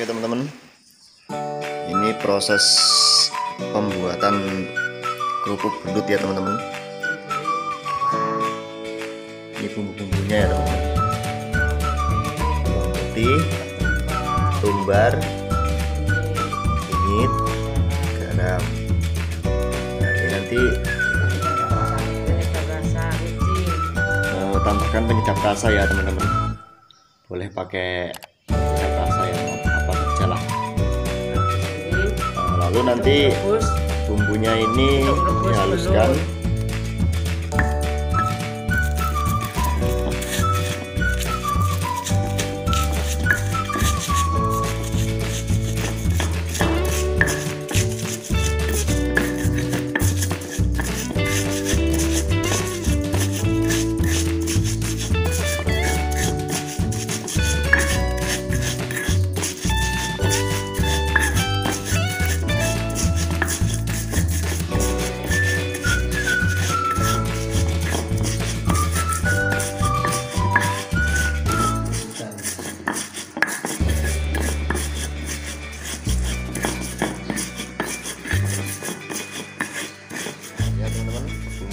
Oke teman-teman, ini proses pembuatan kerupuk gendut ya teman-teman. Ini bumbu-bumbunya ya teman-teman: bawang putih, tumbar, kunyit, garam. Nah, ini nanti mau tambahkan penyedap rasa ya teman-teman. Boleh pakai penyedap rasa yang apa saja lah. Nah, lalu nanti bumbunya ini dihaluskan.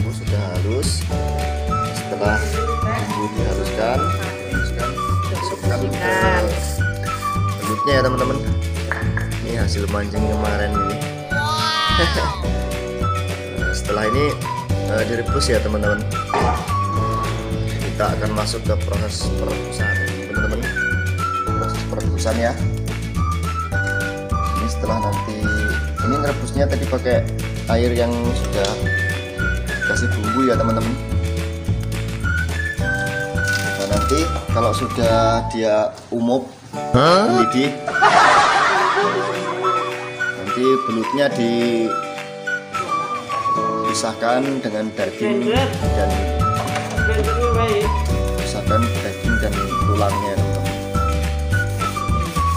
Sudah halus. Setelah bumbu dihaluskan, masukkan ke gendutnya ya teman-teman. Ini hasil mancing kemarin ini. Setelah ini direbus ya teman-teman. Kita akan masuk ke proses perebusan teman-teman. Proses perebusan ya. Ini setelah nanti ini merebusnya tadi pakai air yang sudah kasih bumbu ya teman-teman. Nah, nanti kalau sudah dia umub mendidih, nanti belutnya dipisahkan dengan daging dan tulangnya teman-teman.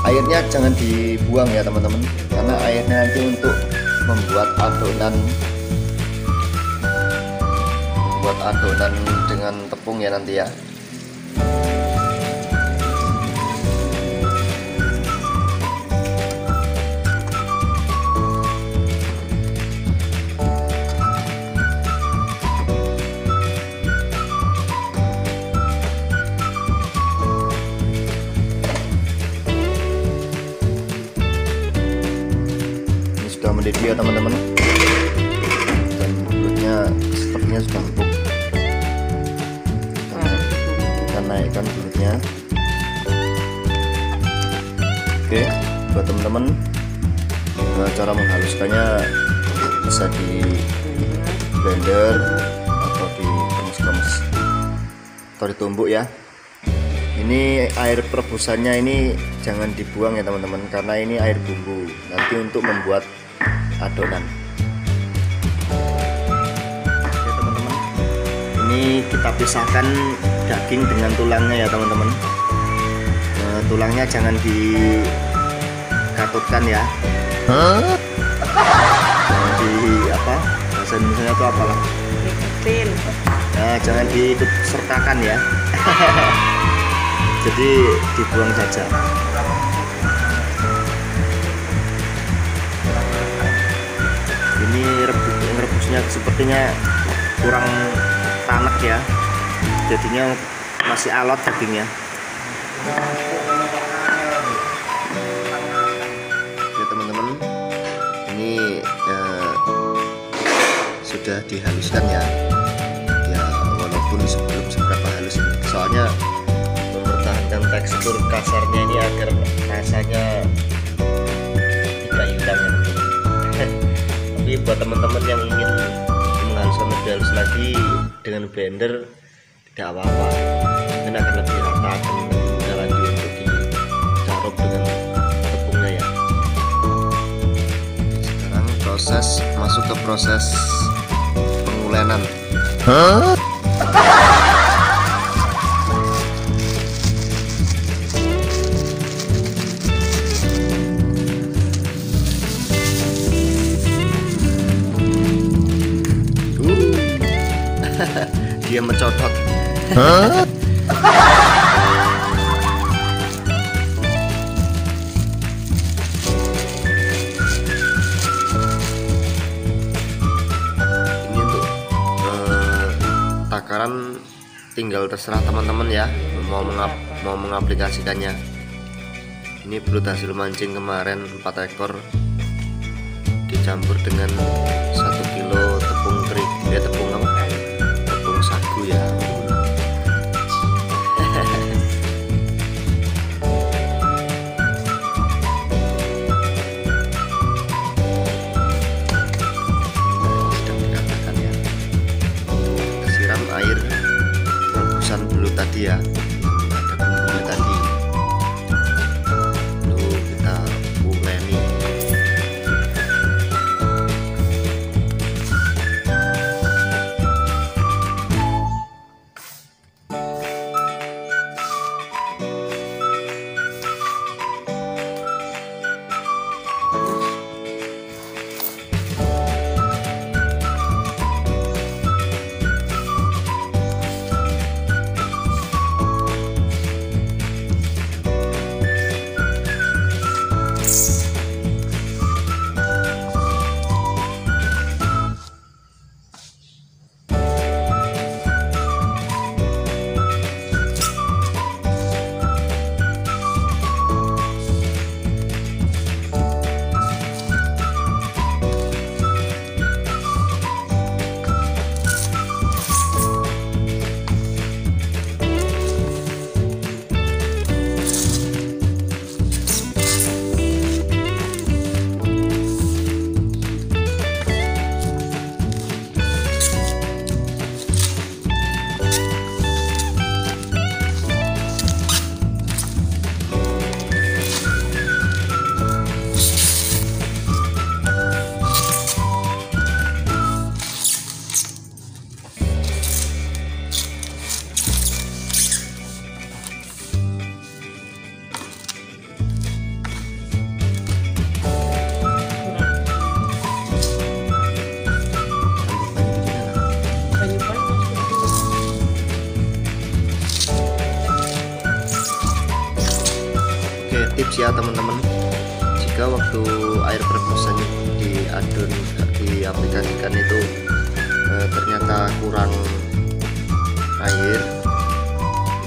Airnya jangan dibuang ya teman-teman, karena airnya nanti untuk membuat adonan dengan tepung ya nanti ya. Ini sudah mendidih ya teman-teman, dan belutnya sepertinya sudah empuk. Naikkan kulitnya. Oke, buat teman-teman, cara menghaluskannya bisa di blender atau dikemas-kemas atau ditumbuk ya. Ini air perebusannya ini jangan dibuang ya teman-teman, karena ini air bumbu nanti untuk membuat adonan. Oke teman-teman, ini kita pisahkan daging dengan tulangnya ya teman-teman. Tulangnya jangan dikatutkan ya. Jangan di apa? Bahasa Indonesia itu apalah? Nah, jangan diikut sertakan ya. Jadi dibuang saja. Ini rebusnya sepertinya kurang tanek ya. Jadinya masih alot dagingnya. Oke teman-teman, ini sudah dihaluskan ya. Ya walaupun sebelum seberapa halus ini, soalnya mempertahankan tekstur kasarnya ini agar rasanya tidak hilang ya teman-teman. Tapi buat teman-teman yang ingin menghaluskan lebih halus lagi dengan blender, tidak apa-apa, ini akan lebih rata, akan mudah lagi untuk dicaruk dengan tepungnya ya. Sekarang masuk ke proses pengulenan. Dia mencodot. Hah? tinggal terserah teman-teman ya mau mengaplikasikannya. Ini belut hasil mancing kemarin 4 ekor dicampur dengan 1 kilo tepung terigu, tepung apa? Tepung sagu ya. Sedang dikatakan ya. Siram air rebusan belut tadi ya. Ada bumbunya tadi. Lalu kita uleni. Tips ya teman-teman, jika waktu air perebusan diaplikasikan itu ternyata kurang air,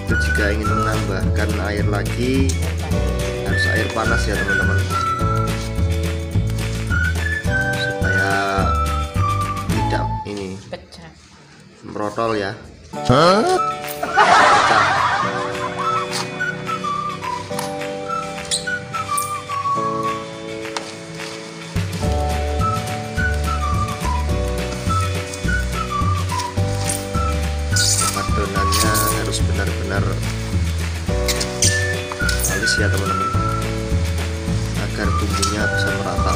itu jika ingin menambahkan air lagi harus air panas ya teman-teman, supaya tidak ini merotol ya. Pecah. Adonannya harus benar-benar halus ya teman-teman, agar bumbunya bisa merata.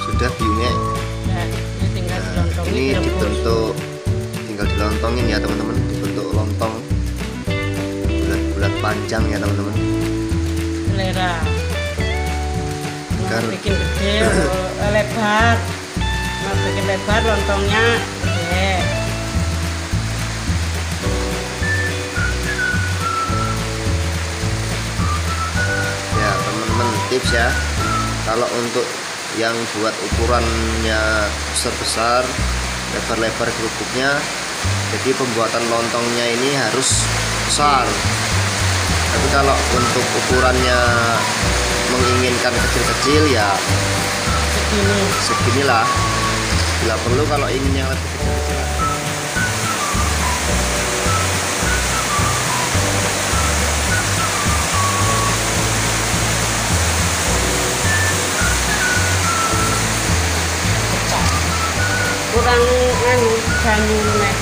Sudah biungnya. Ini dibentuk, tinggal dilontongin ya teman-teman, dibentuk lontong bulat-bulat panjang ya teman-teman. Selera. Agar bikin gede, lebar. Mau bikin lebar lontongnya gede. Ya teman-teman, tips ya, kalau untuk yang buat ukurannya besar-besar, lebar-lebar kerupuknya, jadi pembuatan lontongnya ini harus besar. Tapi kalau untuk ukurannya menginginkan kecil-kecil ya seginilah. Bila perlu kalau ingin yang lebih kecil-kecil, kurang banyu nih.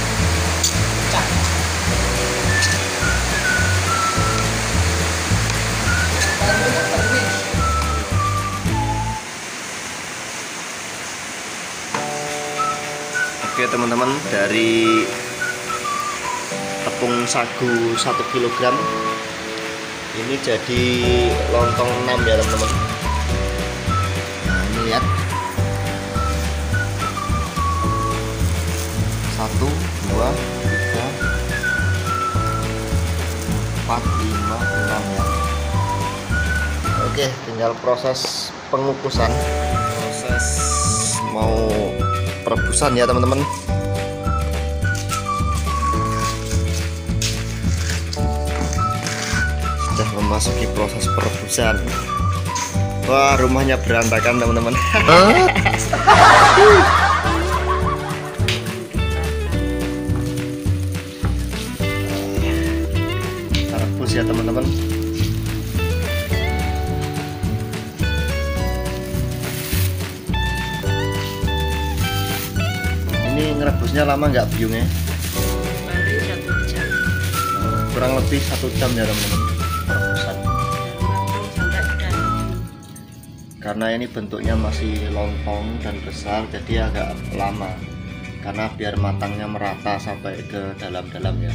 Oke teman-teman, dari tepung sagu 1 kg ini jadi lontong 6 ya teman-teman. Nah ini lihat, 1, 2, 3, 4, 5, 6 ya. Oke, tinggal proses pengukusan, proses mau perebusan ya teman-teman. Sudah memasuki proses perebusan. Wah, rumahnya berantakan teman-teman. Kita rebus ya teman-teman. Ini ngerebusnya lama nggak biungnya? Paling 1 jam. Kurang lebih 1 jam ya teman-teman perebusan. Matang sampai udah. Karena ini bentuknya masih lontong dan besar, jadi agak lama. Karena biar matangnya merata sampai ke dalam-dalam ya.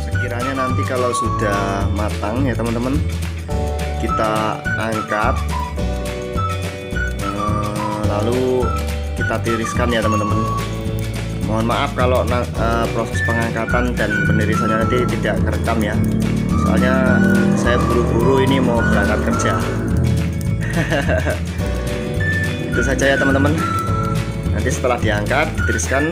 Sekiranya nanti kalau sudah matang ya teman-teman, kita angkat, lalu kita tiriskan ya teman-teman. Mohon maaf kalau proses pengangkatan dan penirisannya nanti tidak kerekam ya, soalnya saya buru-buru ini mau berangkat kerja. Itu saja ya teman-teman. Nanti setelah diangkat, ditiriskan,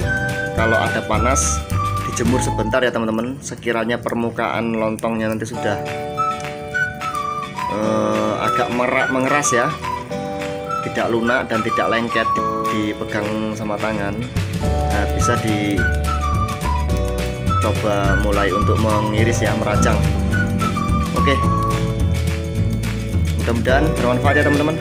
kalau ada panas dijemur sebentar ya teman-teman. Sekiranya permukaan lontongnya nanti sudah agak mengeras ya, tidak lunak dan tidak lengket dipegang sama tangan, nah, bisa dicoba mulai untuk mengiris ya, merajang. Oke, mudah-mudahan bermanfaat ya teman-teman.